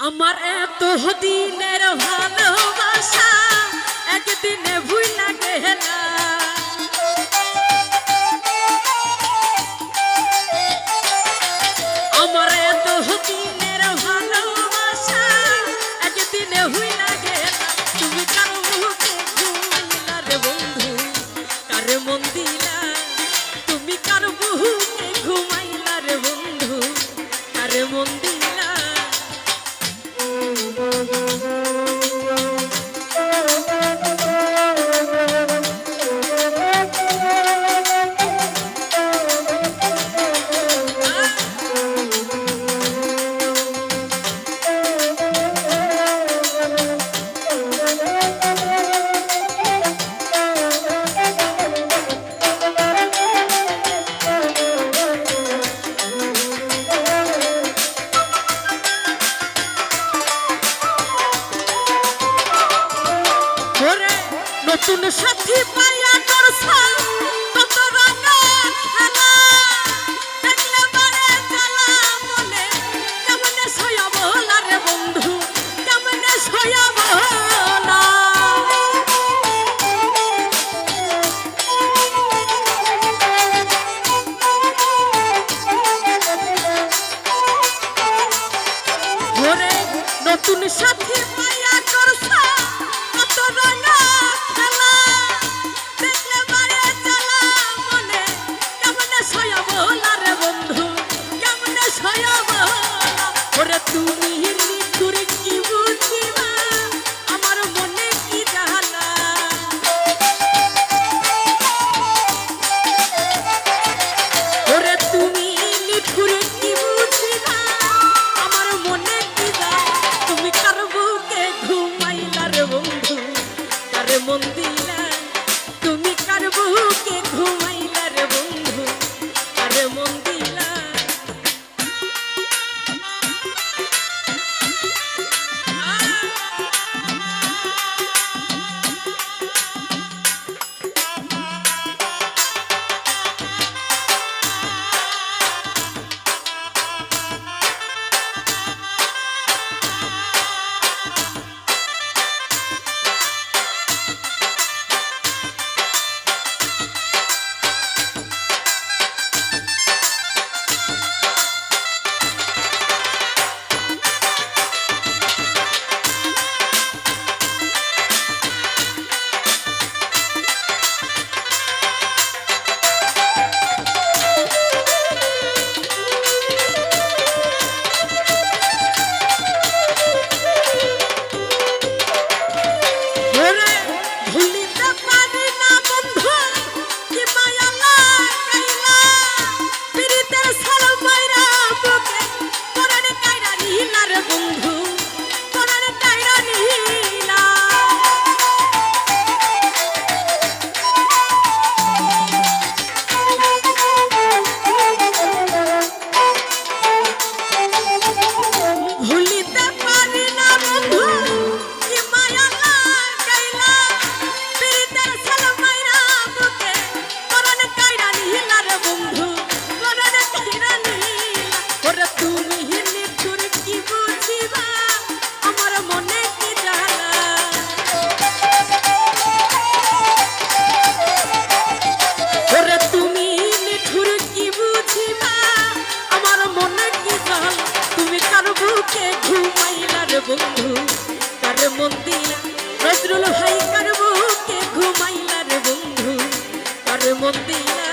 আমার এত দিনের ভালোবাসা একদিনে ভুইলা গেলা। আমার এত দিনের ভালোবাসা একদিনে ভুইলা গেলা। তুমি কার মুখে ঘুমাইলা রে বন্ধু, কারে মন দিলা? তুমি কার মুখে ঘুমাইলা রে বন্ধু, কারে মন দিলা? নতুন সাথী পাইয়া করছা কত রঙের খেলা, দেখলে বারে জ্বালা মনে কেমনে সইয়া বলা রে বন্ধু, কেমনে সইয়া বলা? ওরে নতুন সাথী পাইয়া করছা কত রঙের তুমি নিঠুর কি বুঝিবা আমার মনে কি জ্বালা? ওরে তুমি নিঠুর কি বুঝিবা আমার মনে কি জ্বালা? তুমি কার বুকে ঘুমাইলা রে বন্ধু, কারে মন দিলা? তুমি কার বুকে ঘুমাইলা রে বন্ধু, কারে মন দিলা? বন্ধু কার মন দিলা? নজরুল ভাই কার বুকে ঘুমাইলা রে বন্ধু, কার মন দিলা?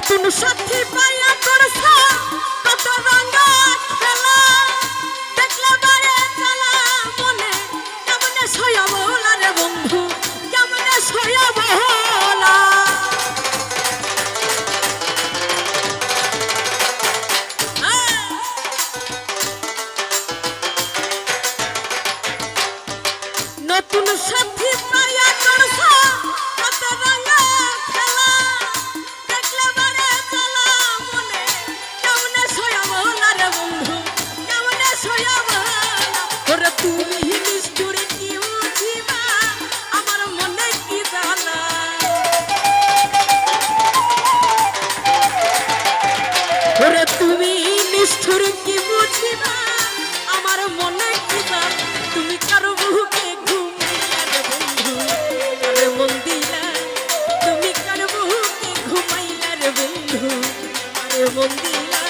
নতুন সাথী পাইয়া করছ কত রঙা খেলা দেখলে বারে জ্বালা মনে কেমনে সইয়া বলা রে বন্ধু কেমনে সইয়া বলা নতুন সাথী পাইয়া করছ কত রঙা খেলা দেখলে বারে জ্বালা মনে কেমনে সইয়া বলা রে বন্ধু কেমনে সইয়া বলা ওরে তুমি নিষ্ঠুর কি বুঝিবা আমার মনে কি জ্বালা ওরে তুমি নিষ্ঠুর কি বুঝিবা আমার মনে কি জ্বালা তুমি কারো বুকে ঘুমাইলা রে বন্ধু আরে মন দিলা তুমি কারো বুকে ঘুমাইলা রে বন্ধু আরে মন দিলা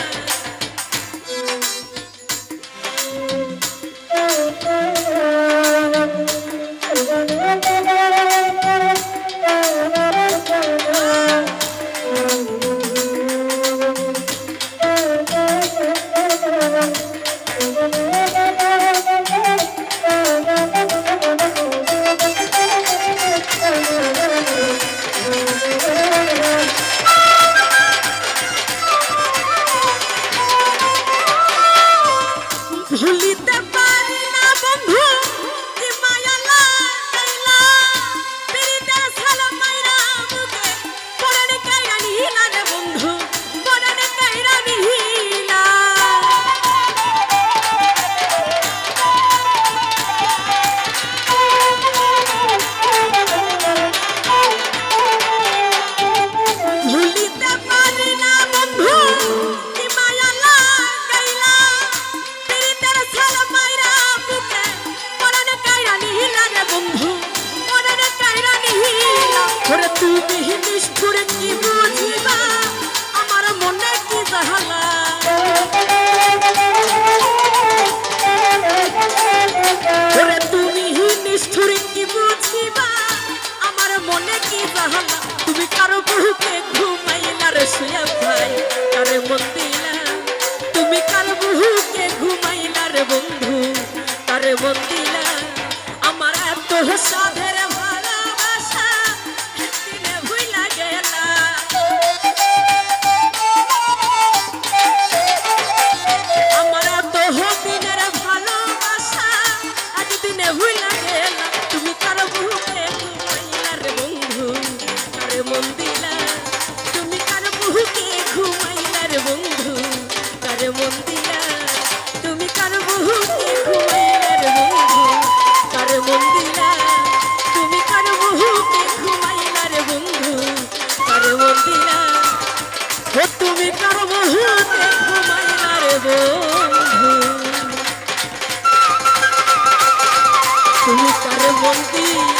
ভুলিতে পারি না বন্ধু কি মায়া লাগাইলা পিরিতে সালা মাইরা মুখে পড়ানে কাইরা নিহিলা রে বন্ধু পড়ানে কাইরা নিহিলা ভুলিতে পারি না বন্ধু কি মায়া লাগাইলা পিরিতের সালা মাইরা বুকে পড়ানে কাইরা নিহিলা রে বন্ধু পড়ানে কাইরা নিহিলা ওরে তুমি নিষ্ঠুর কি বুঝিবা আমার মনে কি জ্বালা ওরে তুমি নিষ্ঠুর কি বুঝিবা আমার মনে কি জ্বালা তুমি কারো বুকে ঘুমাইলা রে শুয়া ভাই কারে মন দিলা তুমি কারো বুকে ঘুমাইলা রে বন্ধু কারে মন দিলা আমার এত সাধের ভালোবাসা দিনে ভুইলা গেলা আমার এত দিনের ভালোবাসা একদিনে ভুইলা গেলা তুমি কারো বুকে ঘুমাইলা রে বন্ধু কারে মন দিলা তুমি কারো বুকে ঘুমাইলা রে বন্ধু কারে মন দিলা তুমি কারো বুকে ঘুমাইলা রে বন্ধু কারে মন দিলা তুমি কারো বুকে ঘুমাইলা রে বন্ধু কারে মন দিলা ও তুমি কারো বুকে ঘুমাইলা রে বন্ধু তুমি কারে মন দিলা